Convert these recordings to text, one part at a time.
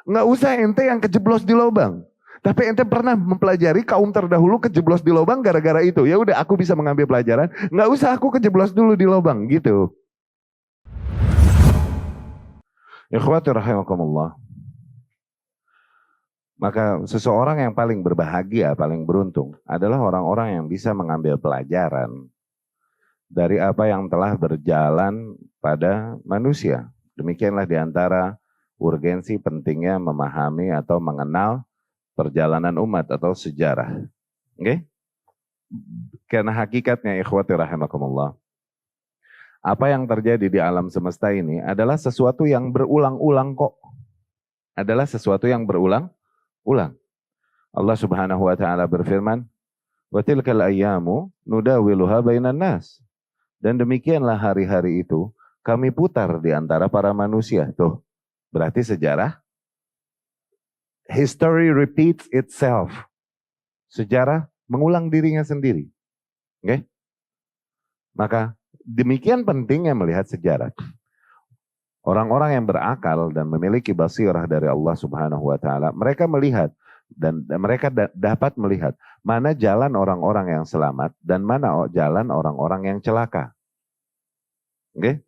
Nggak usah ente yang kejeblos di lubang. Tapi ente pernah mempelajari kaum terdahulu kejeblos di lubang gara-gara itu. Ya udah aku bisa mengambil pelajaran. Nggak usah aku kejeblos dulu di lubang gitu. Ikhwati rahimakumullah. Maka seseorang yang paling berbahagia, paling beruntung adalah orang-orang yang bisa mengambil pelajaran dari apa yang telah berjalan pada manusia. Demikianlah diantara urgensi pentingnya memahami atau mengenal perjalanan umat atau sejarah. Oke? Karena hakikatnya ikhwati rahimakumullah, apa yang terjadi di alam semesta ini adalah sesuatu yang berulang-ulang kok. Adalah sesuatu yang berulang-ulang. Allah Subhanahu wa taala berfirman, "Wa tilkal ayyamu nudawiluha bainan nas." Dan demikianlah hari-hari itu kami putar di antara para manusia. Tuh, berarti sejarah history repeats itself. Sejarah mengulang dirinya sendiri. Oke? Maka demikian pentingnya melihat sejarah. Orang-orang yang berakal dan memiliki basirah dari Allah Subhanahu wa taala, mereka melihat dan mereka dapat melihat mana jalan orang-orang yang selamat dan mana jalan orang-orang yang celaka. Oke?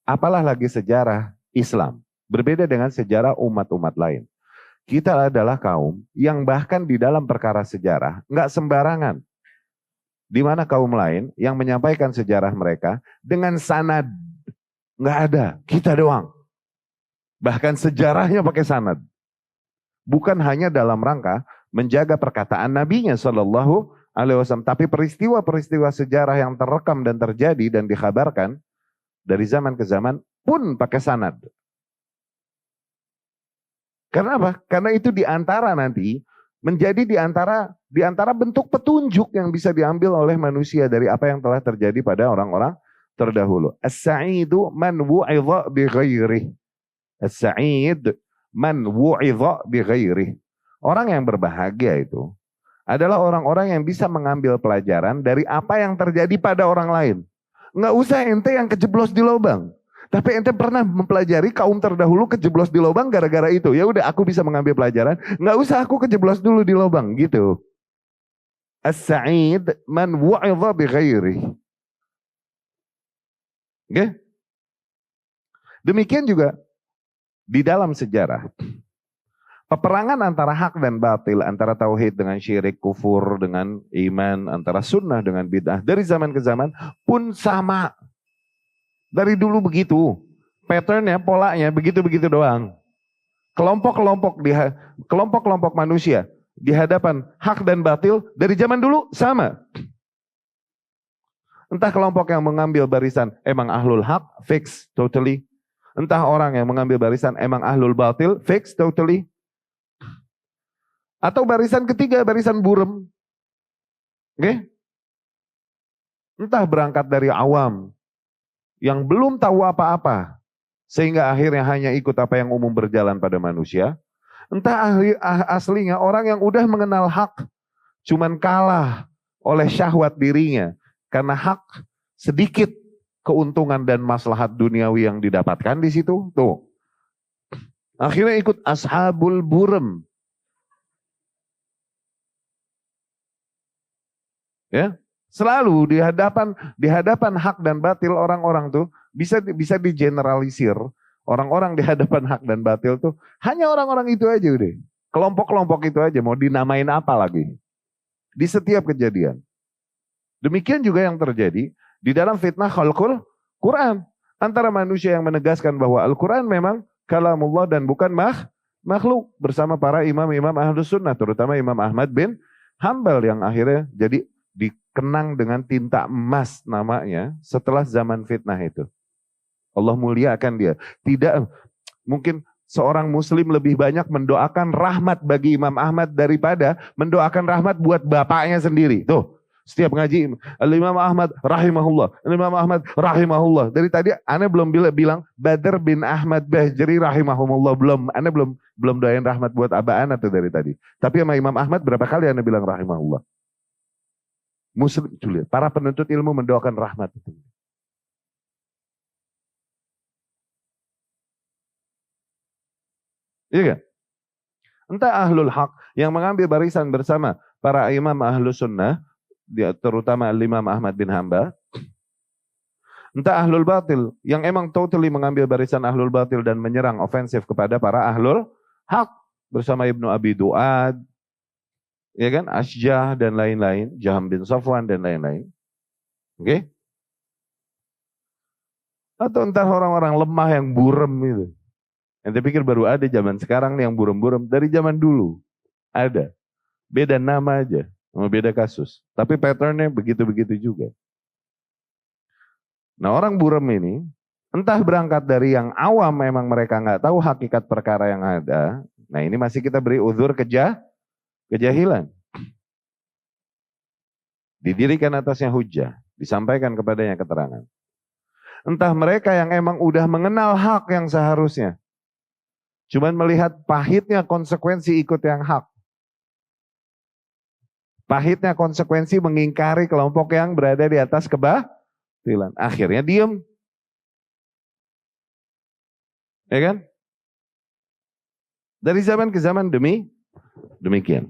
Apalah lagi sejarah Islam, berbeda dengan sejarah umat-umat lain. Kita adalah kaum yang bahkan di dalam perkara sejarah nggak sembarangan. Di mana kaum lain yang menyampaikan sejarah mereka dengan sanad. Nggak ada, kita doang. Bahkan sejarahnya pakai sanad. Bukan hanya dalam rangka menjaga perkataan nabinya Shallallahu Alaihi Wasallam, tapi peristiwa-peristiwa sejarah yang terekam dan terjadi dan dikhabarkan dari zaman ke zaman pun pakai sanad. Karena apa? Karena itu diantara nanti menjadi diantara bentuk petunjuk yang bisa diambil oleh manusia dari apa yang telah terjadi pada orang-orang terdahulu. As-sa'idu man wu'idha bi ghairih. As-sa'id man wu'idha bi ghairih. Orang yang berbahagia itu adalah orang-orang yang bisa mengambil pelajaran dari apa yang terjadi pada orang lain. Nggak usah ente yang kejeblos di lubang. Tapi ente pernah mempelajari kaum terdahulu kejeblos di lubang gara-gara itu. Ya udah aku bisa mengambil pelajaran. Nggak usah aku kejeblos dulu di lubang gitu. As-sa'id man wu'idha bi ghairih. Oke? Demikian juga di dalam sejarah. Peperangan antara hak dan batil, antara tauhid dengan syirik, kufur dengan iman, antara sunnah dengan bid'ah, dari zaman ke zaman pun sama. Dari dulu begitu. Patternnya, polanya begitu-begitu doang. Kelompok-kelompok manusia di hadapan hak dan batil dari zaman dulu sama. Entah kelompok yang mengambil barisan emang ahlul hak, fix, totally. Entah orang yang mengambil barisan emang ahlul batil, fix, totally. Atau barisan ketiga, barisan burem. Oke? Entah berangkat dari awam yang belum tahu apa-apa, sehingga akhirnya hanya ikut apa yang umum berjalan pada manusia. Entah aslinya orang yang udah mengenal hak, cuman kalah oleh syahwat dirinya, karena hak sedikit keuntungan dan maslahat duniawi yang didapatkan di situ. Tuh, akhirnya ikut ashabul burem. Ya, selalu di hadapan hak dan batil orang-orang tuh bisa digeneralisir. Orang-orang di hadapan hak dan batil tuh hanya orang-orang itu aja udah. Kelompok-kelompok itu aja, mau dinamain apa lagi. Di setiap kejadian. Demikian juga yang terjadi di dalam fitnah khalqul Quran. Antara manusia yang menegaskan bahwa Al-Quran memang kalamullah dan bukan makhluk. Bersama para imam-imam ahlus sunnah, terutama Imam Ahmad bin Hambal yang akhirnya jadi dikenang dengan tinta emas namanya setelah zaman fitnah itu. Allah muliakan dia. Tidak mungkin seorang muslim lebih banyak mendoakan rahmat bagi Imam Ahmad daripada mendoakan rahmat buat bapaknya sendiri. Tuh, setiap ngaji Imam Ahmad rahimahullah, Imam Ahmad rahimahullah. Dari tadi ana belum bilang Badr bin Ahmad Bahjari rahimahumullah, ana belum doain rahmat buat abah ana tuh dari tadi. Tapi sama Imam Ahmad berapa kali ana bilang rahimahullah. Muslim, para penuntut ilmu mendoakan rahmat itu. Iya kan? Entah ahlul haq yang mengambil barisan bersama para imam ahlus sunnah, terutama Imam Ahmad bin Hanbal. Entah ahlul batil yang emang totally mengambil barisan ahlul batil dan menyerang ofensif kepada para ahlul haq bersama Ibnu Abi Duad, ya kan, Asjah dan lain-lain, Jaham bin Safwan dan lain-lain. Oke? Atau entah orang-orang lemah yang burem itu. Ente pikir baru ada zaman sekarang nih yang burem-burem, dari zaman dulu ada. Beda nama aja, sama beda kasus. Tapi patternnya begitu-begitu juga. Nah orang burem ini, entah berangkat dari yang awam memang mereka nggak tahu hakikat perkara yang ada. Nah ini masih kita beri uzur kejahilan. Didirikan atasnya hujah, disampaikan kepadanya keterangan. Entah mereka yang emang udah mengenal hak yang seharusnya. Cuman melihat pahitnya konsekuensi ikut yang hak. Pahitnya konsekuensi mengingkari kelompok yang berada di atas kebatilan. Akhirnya diem. Ya kan? Dari zaman ke zaman demikian.